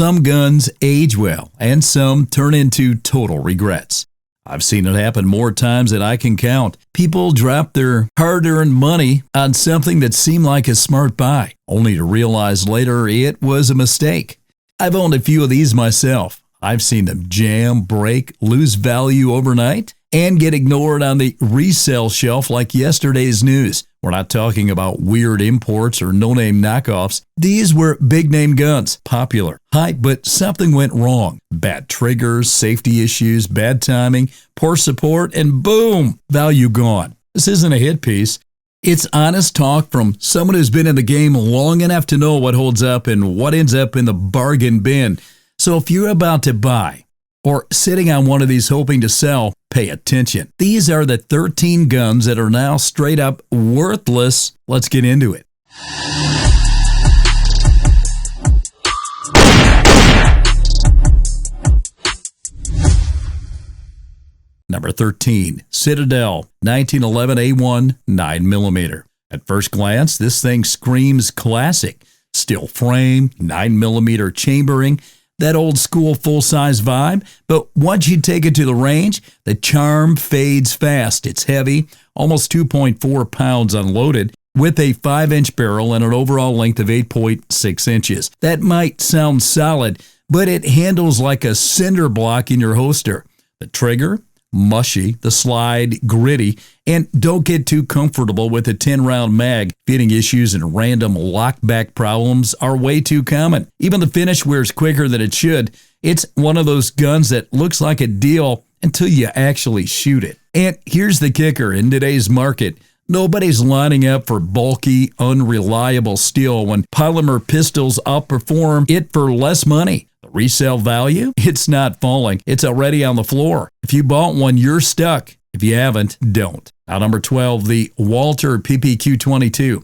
Some guns age well, and some turn into total regrets. I've seen it happen more times than I can count. People drop their hard-earned money on something that seemed like a smart buy, only to realize later it was a mistake. I've owned a few of these myself. I've seen them jam, break, lose value overnight, and get ignored on the resale shelf like yesterday's news. We're not talking about weird imports or no-name knockoffs. These were big-name guns, popular, hype, but something went wrong. Bad triggers, safety issues, bad timing, poor support, and boom, value gone. This isn't a hit piece. It's honest talk from someone who's been in the game long enough to know what holds up and what ends up in the bargain bin. So if you're about to buy or sitting on one of these hoping to sell, pay attention. These are the 13 guns that are now straight up worthless. Let's get into it. Number 13, Citadel 1911 A1 9mm. At first glance, this thing screams classic. Steel frame, 9mm chambering, that old school full-size vibe. But once you take it to the range, the charm fades fast. It's heavy, almost 2.4 pounds unloaded, with a 5-inch barrel and an overall length of 8.6 inches. That might sound solid, but it handles like a cinder block in your holster. The trigger, mushy, the slide, gritty, and don't get too comfortable with a 10-round mag. Fitting issues and random lockback problems are way too common. Even the finish wears quicker than it should. It's one of those guns that looks like a deal until you actually shoot it. And here's the kicker in today's market. Nobody's lining up for bulky, unreliable steel when polymer pistols outperform it for less money. The resale value? It's not falling. It's already on the floor. If you bought one, you're stuck. If you haven't, don't. Now, number 12, the Walther PPQ22.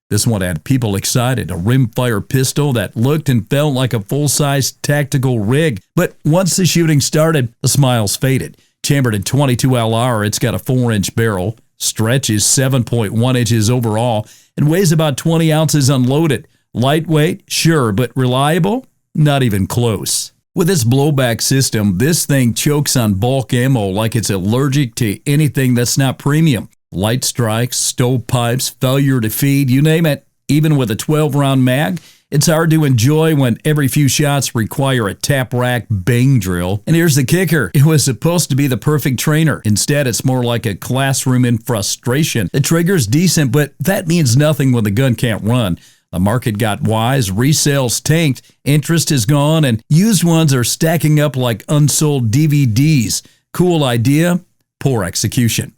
This one had people excited. A rimfire pistol that looked and felt like a full-size tactical rig. But once the shooting started, the smiles faded. Chambered in 22 LR, it's got a 4-inch barrel. Stretch is 7.1 inches overall and weighs about 20 ounces unloaded. Lightweight, sure, but reliable? Not even close. With its blowback system, this thing chokes on bulk ammo like it's allergic to anything that's not premium. Light strikes, stovepipes, failure to feed, you name it. Even with a 12-round mag, it's hard to enjoy when every few shots require a tap rack bang drill. And here's the kicker. It was supposed to be the perfect trainer. Instead, it's more like a classroom in frustration. The trigger's decent, but that means nothing when the gun can't run. The market got wise, resales tanked, interest is gone, and used ones are stacking up like unsold DVDs. Cool idea, poor execution.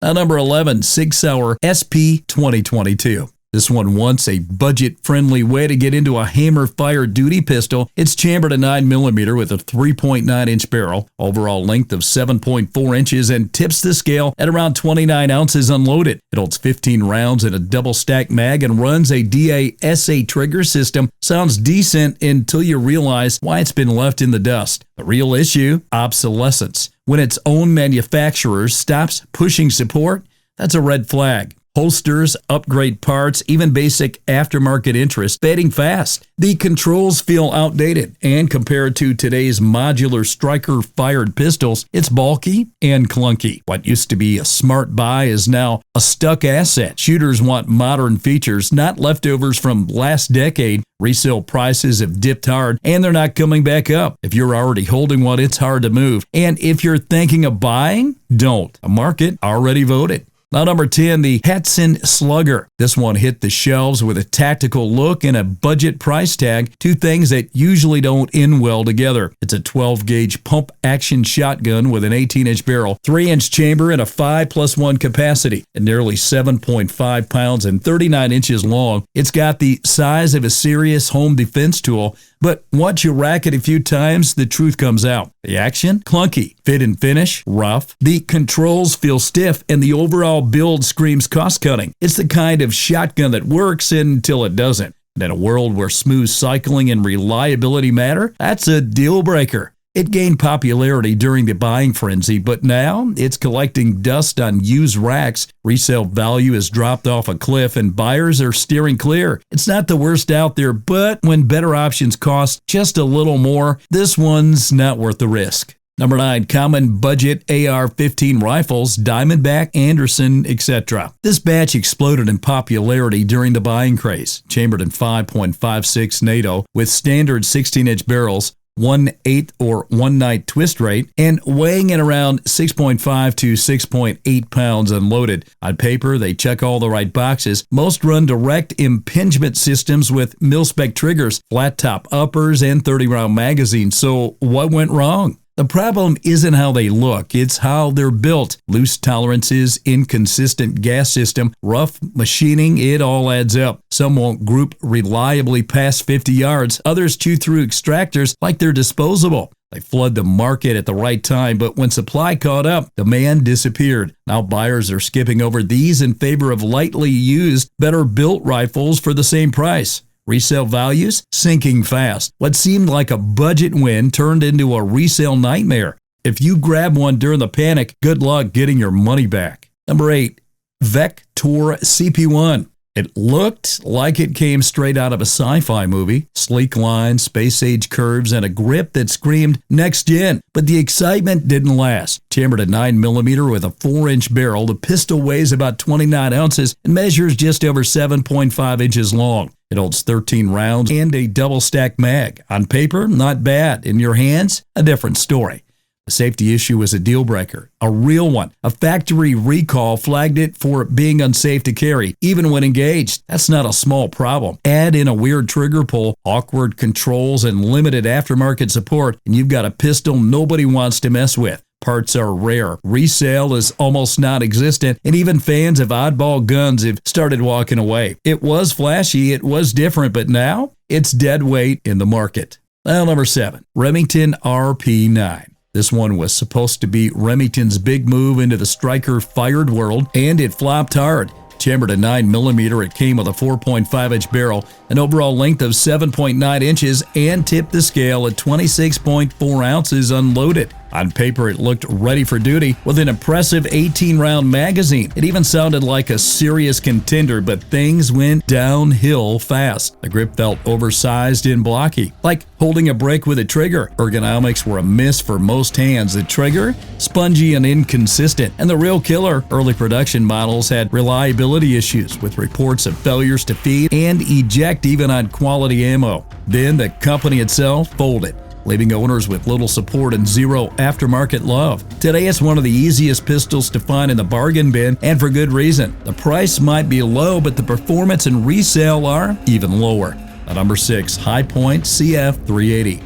Now, number 11, Sig Sauer SP2022. This one wants a budget-friendly way to get into a hammer fire duty pistol. It's chambered at 9mm with a 3.9-inch barrel, overall length of 7.4 inches, and tips the scale at around 29 ounces unloaded. It holds 15 rounds in a double-stack mag and runs a DA-SA trigger system. Sounds decent until you realize why it's been left in the dust. The real issue? Obsolescence. When its own manufacturer stops pushing support, that's a red flag. Holsters, upgrade parts, even basic aftermarket interest fading fast. The controls feel outdated, and compared to today's modular striker-fired pistols, it's bulky and clunky. What used to be a smart buy is now a stuck asset. Shooters want modern features, not leftovers from last decade. Resale prices have dipped hard, and they're not coming back up. If you're already holding one, it's hard to move. And if you're thinking of buying, don't. A market already voted. Now, number 10, the Hatsan Slugger. This one hit the shelves with a tactical look and a budget price tag, two things that usually don't end well together. It's a 12-gauge pump-action shotgun with an 18-inch barrel, 3-inch chamber, and a 5+1 capacity, and nearly 7.5 pounds and 39 inches long. It's got the size of a serious home defense tool, but once you rack it a few times, the truth comes out. The action? Clunky. Fit and finish? Rough. The controls feel stiff, and the overall build screams cost-cutting. It's the kind of shotgun that works until it doesn't. And in a world where smooth cycling and reliability matter, that's a deal breaker. It gained popularity during the buying frenzy, but now it's collecting dust on used racks. Resale value has dropped off a cliff and buyers are steering clear. It's not the worst out there, but when better options cost just a little more, this one's not worth the risk. Number 9, common budget AR-15 rifles, Diamondback, Anderson, etc. This batch exploded in popularity during the buying craze. Chambered in 5.56 NATO with standard 16-inch barrels, 1/8 or 1/9 twist rate, and weighing in around 6.5 to 6.8 pounds unloaded. On paper, they check all the right boxes. Most run direct impingement systems with mil-spec triggers, flat top uppers, and 30-round magazines. So what went wrong? The problem isn't how they look, it's how they're built. Loose tolerances, inconsistent gas system, rough machining, it all adds up. Some won't group reliably past 50 yards. Others chew through extractors like they're disposable. They flood the market at the right time, but when supply caught up, demand disappeared. Now buyers are skipping over these in favor of lightly used, better built rifles for the same price. Resale values sinking fast. What seemed like a budget win turned into a resale nightmare. If you grab one during the panic, good luck getting your money back. Number 8, Vektor CP1. It looked like it came straight out of a sci-fi movie. Sleek lines, space-age curves, and a grip that screamed next gen. But the excitement didn't last. Chambered at 9mm with a 4-inch barrel, the pistol weighs about 29 ounces and measures just over 7.5 inches long. It holds 13 rounds and a double-stack mag. On paper, not bad. In your hands, a different story. The safety issue was a deal breaker, a real one. A factory recall flagged it for being unsafe to carry, even when engaged. That's not a small problem. Add in a weird trigger pull, awkward controls, and limited aftermarket support, and you've got a pistol nobody wants to mess with. Parts are rare. Resale is almost non-existent, and even fans of oddball guns have started walking away. It was flashy, it was different, but now it's dead weight in the market. Now, number 7, Remington RP9. This one was supposed to be Remington's big move into the striker-fired world, and it flopped hard. Chambered at 9mm, it came with a 4.5-inch barrel, an overall length of 7.9 inches, and tipped the scale at 26.4 ounces unloaded. On paper, it looked ready for duty with an impressive 18-round magazine. It even sounded like a serious contender, but things went downhill fast. The grip felt oversized and blocky, like holding a brick with a trigger. Ergonomics were a miss for most hands. The trigger, spongy and inconsistent. And the real killer, early production models had reliability issues with reports of failures to feed and eject even on quality ammo. Then the company itself folded, leaving owners with little support and zero aftermarket love. Today, it's one of the easiest pistols to find in the bargain bin, and for good reason. The price might be low, but the performance and resale are even lower. At number 6, High Point CF380.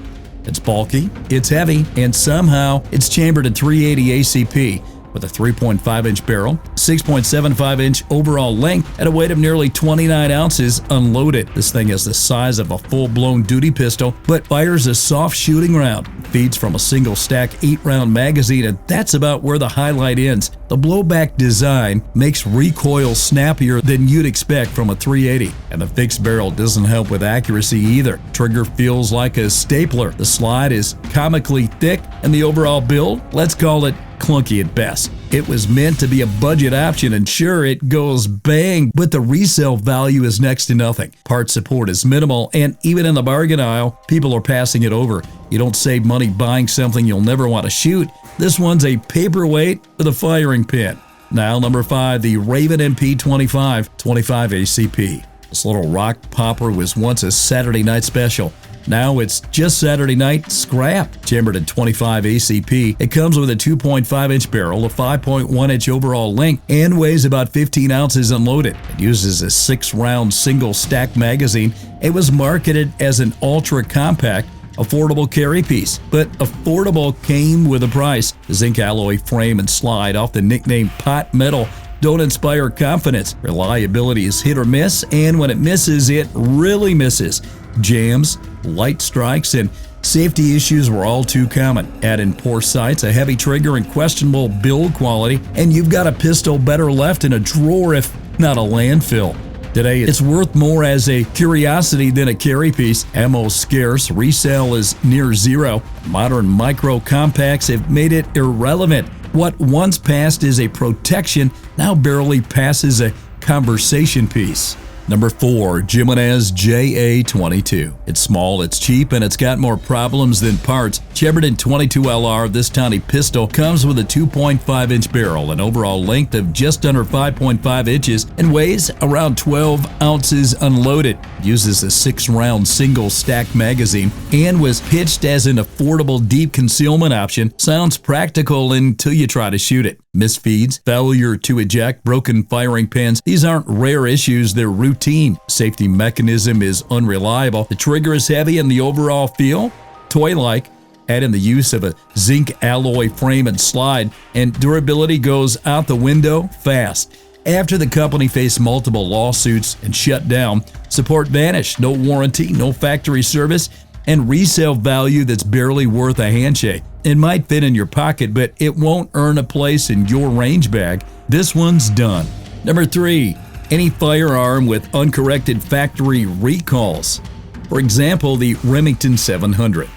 It's bulky, it's heavy, and somehow it's chambered at 380 ACP. With a 3.5-inch barrel, 6.75-inch overall length, at a weight of nearly 29 ounces unloaded. This thing is the size of a full-blown duty pistol, but fires a soft shooting round. Feeds from a single stack 8-round magazine, and that's about where the highlight ends. The blowback design makes recoil snappier than you'd expect from a 380, and the fixed barrel doesn't help with accuracy either. Trigger feels like a stapler. The slide is comically thick, and the overall build, let's call it clunky at best. It was meant to be a budget option, and sure, it goes bang, but the resale value is next to nothing. Part support is minimal, and even in the bargain aisle, people are passing it over. You don't save money buying something you'll never want to shoot. This one's a paperweight with a firing pin. Now, number 5, the Raven MP25 25 ACP. This little rock popper was once a Saturday night special. Now it's just Saturday night scrap. Chambered at 25 ACP, it comes with a 2.5-inch barrel, a 5.1-inch overall length, and weighs about 15 ounces unloaded. It uses a 6-round single-stack magazine. It was marketed as an ultra-compact, affordable carry piece, but affordable came with a price. The zinc alloy frame and slide, often nicknamed pot metal, don't inspire confidence. Reliability is hit or miss, and when it misses, it really misses. Jams, light strikes, and safety issues were all too common. Add in poor sights, a heavy trigger, and questionable build quality, and you've got a pistol better left in a drawer if not a landfill. Today, it's worth more as a curiosity than a carry piece. Ammo's scarce, resale is near zero. Modern micro compacts have made it irrelevant. What once passed as a protection now barely passes a conversation piece. Number 4, Jimenez JA22. It's small, it's cheap, and it's got more problems than parts. Cheverton 22LR, this tiny pistol, comes with a 2.5-inch barrel, an overall length of just under 5.5 inches, and weighs around 12 ounces unloaded. Uses a 6-round single-stack magazine and was pitched as an affordable deep concealment option. Sounds practical until you try to shoot it. Misfeeds, failure to eject, broken firing pins, these aren't rare issues, they're routine. Safety mechanism is unreliable. The trigger is heavy and the overall feel toy-like. Add in the use of a zinc alloy frame and slide, and durability goes out the window fast. After the company faced multiple lawsuits and shut down, support vanished. No warranty, no factory service, and resale value that's barely worth a handshake. It might fit in your pocket, but it won't earn a place in your range bag. This one's done. Number 3, any firearm with uncorrected factory recalls. For example, the Remington 700.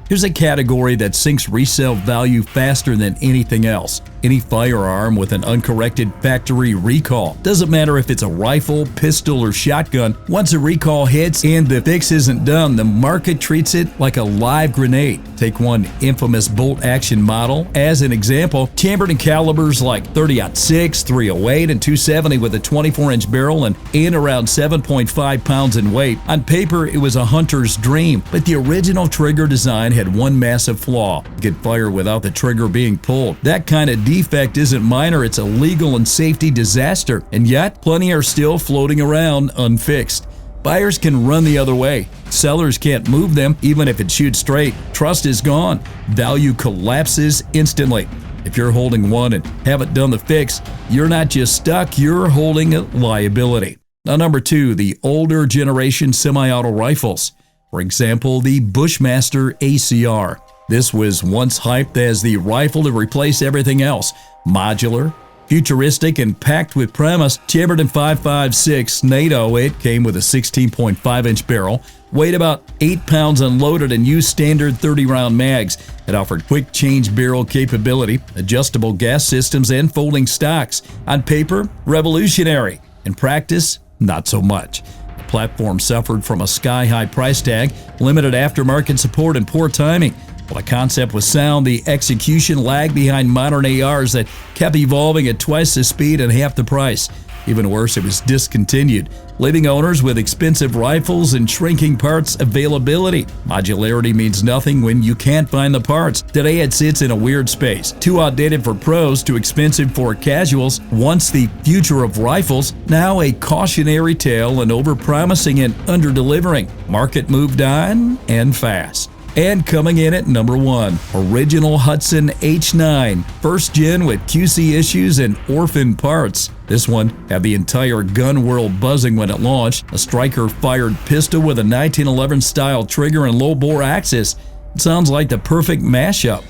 Here's a category that sinks resale value faster than anything else. Any firearm with an uncorrected factory recall. Doesn't matter if it's a rifle, pistol, or shotgun. Once a recall hits and the fix isn't done, the market treats it like a live grenade. Take one infamous bolt-action model as an example. Chambered in calibers like .30-06, .308, and .270 with a 24-inch barrel and around 7.5 pounds in weight. On paper, it was a hunter's dream, but the original trigger design had one massive flaw. It could fire without the trigger being pulled. That kind of defect isn't minor, it's a legal and safety disaster, and yet plenty are still floating around unfixed. Buyers can run the other way. Sellers can't move them even if it shoots straight. Trust is gone. Value collapses instantly. If you're holding one and haven't done the fix, you're not just stuck, you're holding a liability. Now, number 2, the older generation semi-auto rifles. For example, the Bushmaster ACR. This was once hyped as the rifle to replace everything else. Modular, futuristic, and packed with promise. Chambered in .556 NATO, it came with a 16.5-inch barrel, weighed about 8 pounds unloaded, and used standard 30-round mags. It offered quick change barrel capability, adjustable gas systems, and folding stocks. On paper, revolutionary. In practice, not so much. The platform suffered from a sky-high price tag, limited aftermarket support, and poor timing. While the concept was sound, the execution lagged behind modern ARs that kept evolving at twice the speed and half the price. Even worse, it was discontinued, leaving owners with expensive rifles and shrinking parts availability. Modularity means nothing when you can't find the parts. Today it sits in a weird space, too outdated for pros, too expensive for casuals. Once the future of rifles, now a cautionary tale and overpromising and underdelivering. Market moved on and fast. And coming in at number 1, original Hudson H9, first gen with QC issues and orphan parts. This one had the entire gun world buzzing when it launched. A striker-fired pistol with a 1911 style trigger and low-bore axis. It sounds like the perfect mashup.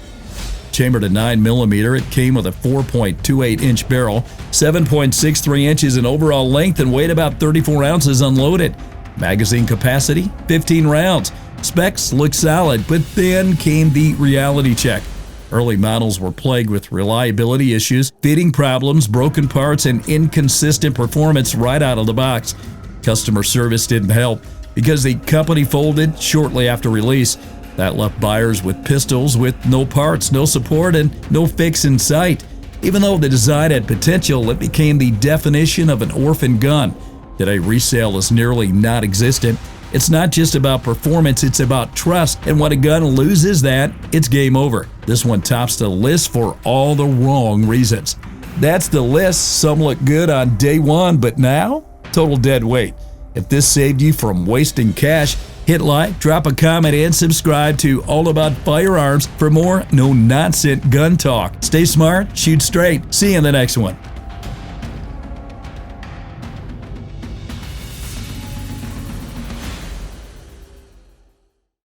Chambered at 9mm, it came with a 4.28-inch barrel, 7.63 inches in overall length, and weighed about 34 ounces unloaded. Magazine capacity, 15 rounds. Specs look solid, but then came the reality check. Early models were plagued with reliability issues, fitting problems, broken parts, and inconsistent performance right out of the box. Customer service didn't help because the company folded shortly after release. That left buyers with pistols with no parts, no support, and no fix in sight. Even though the design had potential, it became the definition of an orphan gun. Today, resale is nearly non-existent. It's not just about performance, it's about trust, and when a gun loses that, it's game over. This one tops the list for all the wrong reasons. That's the list. Some look good on day one, but now, total dead weight. If this saved you from wasting cash, hit like, drop a comment, and subscribe to All About Firearms for more no-nonsense gun talk. Stay smart, shoot straight. See you in the next one.